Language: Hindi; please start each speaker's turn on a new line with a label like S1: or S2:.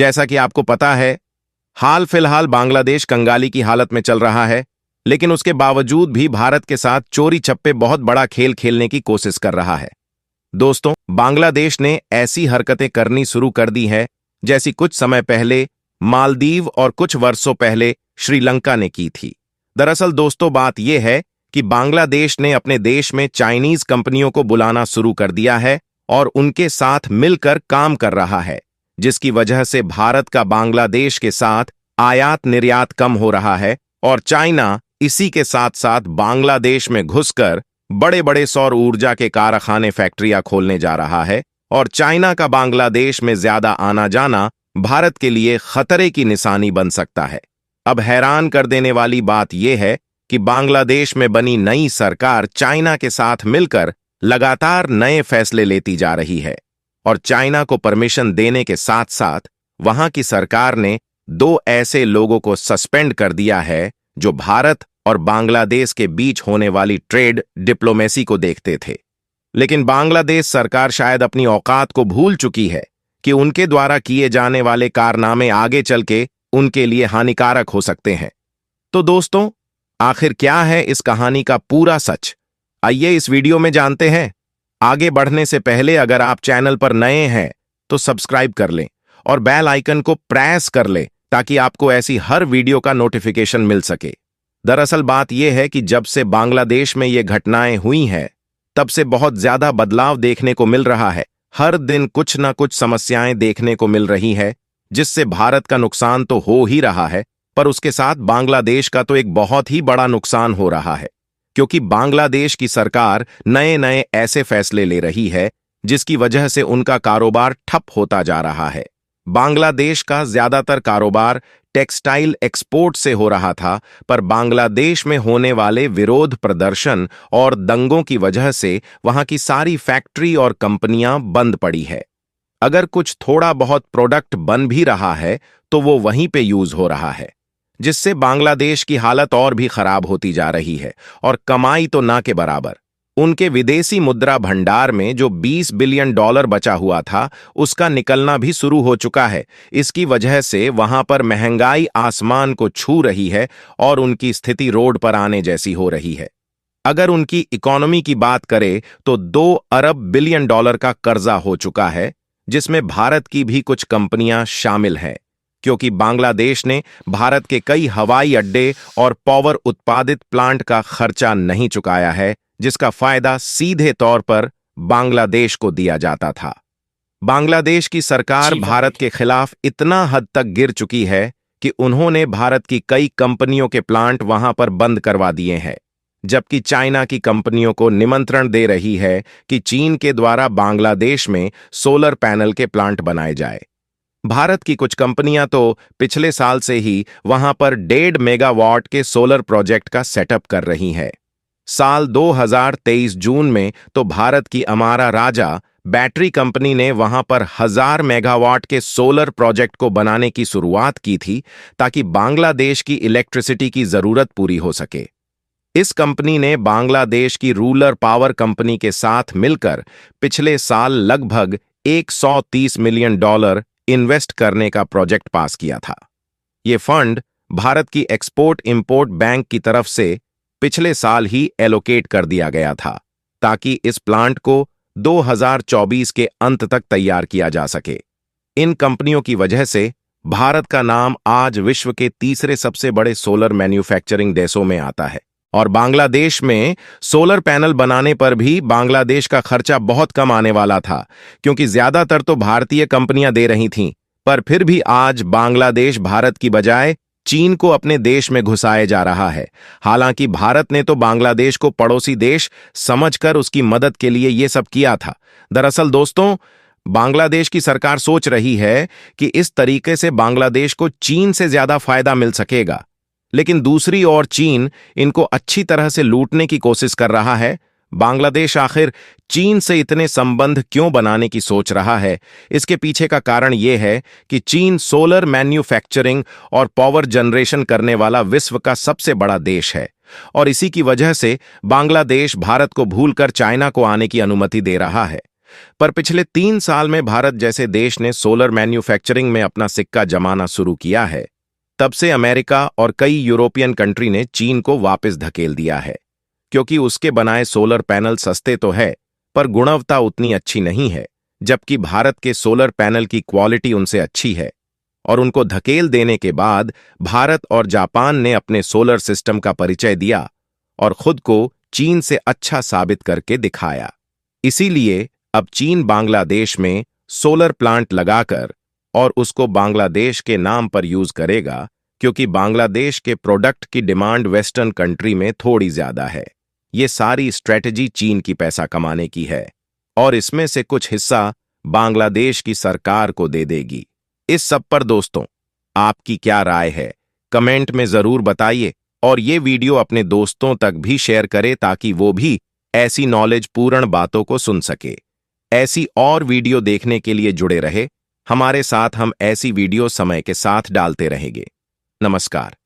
S1: जैसा कि आपको पता है, हाल फिलहाल बांग्लादेश कंगाली की हालत में चल रहा है, लेकिन उसके बावजूद भी भारत के साथ चोरी छप्पे बहुत बड़ा खेल खेलने की कोशिश कर रहा है। दोस्तों, बांग्लादेश ने ऐसी हरकतें करनी शुरू कर दी है जैसी कुछ समय पहले मालदीव और कुछ वर्षों पहले श्रीलंका ने की थी। दरअसल दोस्तों, बात यह है कि बांग्लादेश ने अपने देश में चाइनीज कंपनियों को बुलाना शुरू कर दिया है और उनके साथ मिलकर काम कर रहा है, जिसकी वजह से भारत का बांग्लादेश के साथ आयात निर्यात कम हो रहा है और चाइना इसी के साथ साथ बांग्लादेश में घुसकर बड़े बड़े सौर ऊर्जा के कारखाने फैक्ट्रियां खोलने जा रहा है और चाइना का बांग्लादेश में ज्यादा आना जाना भारत के लिए खतरे की निशानी बन सकता है। अब हैरान कर देने वाली बात यह है कि बांग्लादेश में बनी नई सरकार चाइना के साथ मिलकर लगातार नए फैसले लेती जा रही है और चाइना को परमिशन देने के साथ साथ वहां की सरकार ने 2 ऐसे लोगों को सस्पेंड कर दिया है जो भारत और बांग्लादेश के बीच होने वाली ट्रेड डिप्लोमेसी को देखते थे। लेकिन बांग्लादेश सरकार शायद अपनी औकात को भूल चुकी है कि उनके द्वारा किए जाने वाले कारनामे आगे चल के उनके लिए हानिकारक हो सकते हैं। तो दोस्तों, आखिर क्या है इस कहानी का पूरा सच? आइए इस वीडियो में जानते हैं। आगे बढ़ने से पहले अगर आप चैनल पर नए हैं तो सब्सक्राइब कर लें और बेल आइकन को प्रेस कर लें ताकि आपको ऐसी हर वीडियो का नोटिफिकेशन मिल सके। दरअसल बात यह है कि जब से बांग्लादेश में ये घटनाएं हुई हैं, तब से बहुत ज्यादा बदलाव देखने को मिल रहा है। हर दिन कुछ ना कुछ समस्याएं देखने को मिल रही है, जिससे भारत का नुकसान तो हो ही रहा है, पर उसके साथ बांग्लादेश का तो एक बहुत ही बड़ा नुकसान हो रहा है, क्योंकि बांग्लादेश की सरकार नए नए ऐसे फैसले ले रही है जिसकी वजह से उनका कारोबार ठप होता जा रहा है। बांग्लादेश का ज्यादातर कारोबार टेक्सटाइल एक्सपोर्ट से हो रहा था, पर बांग्लादेश में होने वाले विरोध प्रदर्शन और दंगों की वजह से वहां की सारी फैक्ट्री और कंपनियां बंद पड़ी है। अगर कुछ थोड़ा बहुत प्रोडक्ट बन भी रहा है तो वो वहीं पे यूज हो रहा है, जिससे बांग्लादेश की हालत और भी खराब होती जा रही है और कमाई तो ना के बराबर। उनके विदेशी मुद्रा भंडार में जो $20 बिलियन बचा हुआ था, उसका निकलना भी शुरू हो चुका है। इसकी वजह से वहां पर महंगाई आसमान को छू रही है और उनकी स्थिति रोड पर आने जैसी हो रही है। अगर उनकी इकोनॉमी की बात करें तो $2 अरब बिलियन का कर्जा हो चुका है, जिसमें भारत की भी कुछ कंपनियां शामिल हैं, क्योंकि बांग्लादेश ने भारत के कई हवाई अड्डे और पावर उत्पादित प्लांट का खर्चा नहीं चुकाया है, जिसका फायदा सीधे तौर पर बांग्लादेश को दिया जाता था। बांग्लादेश की सरकार भारत के खिलाफ इतना हद तक गिर चुकी है कि उन्होंने भारत की कई कंपनियों के प्लांट वहां पर बंद करवा दिए हैं, जबकि चाइना की कंपनियों को निमंत्रण दे रही है कि चीन के द्वारा बांग्लादेश में सोलर पैनल के प्लांट बनाए जाए। भारत की कुछ कंपनियां तो पिछले साल से ही वहां पर 1.5 मेगावाट के सोलर प्रोजेक्ट का सेटअप कर रही हैं। साल 2023 जून में तो भारत की अमारा राजा बैटरी कंपनी ने वहां पर 1000 मेगावाट के सोलर प्रोजेक्ट को बनाने की शुरुआत की थी, ताकि बांग्लादेश की इलेक्ट्रिसिटी की जरूरत पूरी हो सके। इस कंपनी ने बांग्लादेश की रूरल पावर कंपनी के साथ मिलकर पिछले साल लगभग $130 मिलियन इन्वेस्ट करने का प्रोजेक्ट पास किया था। ये फंड भारत की एक्सपोर्ट इंपोर्ट बैंक की तरफ से पिछले साल ही एलोकेट कर दिया गया था, ताकि इस प्लांट को 2024 के अंत तक तैयार किया जा सके। इन कंपनियों की वजह से भारत का नाम आज विश्व के तीसरे सबसे बड़े सोलर मैन्युफैक्चरिंग देशों में आता है और बांग्लादेश में सोलर पैनल बनाने पर भी बांग्लादेश का खर्चा बहुत कम आने वाला था, क्योंकि ज्यादातर तो भारतीय कंपनियां दे रही थीं। पर फिर भी आज बांग्लादेश भारत की बजाय चीन को अपने देश में घुसाए जा रहा है। हालांकि भारत ने तो बांग्लादेश को पड़ोसी देश समझकर उसकी मदद के लिए ये सब किया था। दरअसल दोस्तों, बांग्लादेश की सरकार सोच रही है कि इस तरीके से बांग्लादेश को चीन से ज्यादा फायदा मिल सकेगा, लेकिन दूसरी ओर चीन इनको अच्छी तरह से लूटने की कोशिश कर रहा है। बांग्लादेश आखिर चीन से इतने संबंध क्यों बनाने की सोच रहा है? इसके पीछे का कारण यह है कि चीन सोलर मैन्युफैक्चरिंग और पावर जनरेशन करने वाला विश्व का सबसे बड़ा देश है और इसी की वजह से बांग्लादेश भारत को भूलकर चाइना को आने की अनुमति दे रहा है। पर पिछले 3 साल में भारत जैसे देश ने सोलर मैन्युफैक्चरिंग में अपना सिक्का जमाना शुरू किया है, तब से अमेरिका और कई यूरोपियन कंट्री ने चीन को वापस धकेल दिया है, क्योंकि उसके बनाए सोलर पैनल सस्ते तो है, पर गुणवत्ता उतनी अच्छी नहीं है, जबकि भारत के सोलर पैनल की क्वालिटी उनसे अच्छी है। और उनको धकेल देने के बाद भारत और जापान ने अपने सोलर सिस्टम का परिचय दिया और खुद को चीन से अच्छा साबित करके दिखाया। इसीलिए अब चीन बांग्लादेश में सोलर प्लांट लगाकर और उसको बांग्लादेश के नाम पर यूज करेगा, क्योंकि बांग्लादेश के प्रोडक्ट की डिमांड वेस्टर्न कंट्री में थोड़ी ज्यादा है। ये सारी स्ट्रेटजी चीन की पैसा कमाने की है और इसमें से कुछ हिस्सा बांग्लादेश की सरकार को दे देगी। इस सब पर दोस्तों आपकी क्या राय है, कमेंट में जरूर बताइए और ये वीडियो अपने दोस्तों तक भी शेयर करें ताकि वो भी ऐसी नॉलेज पूर्ण बातों को सुन सके। ऐसी और वीडियो देखने के लिए जुड़े रहे हमारे साथ, हम ऐसी वीडियो समय के साथ डालते रहेंगे। नमस्कार।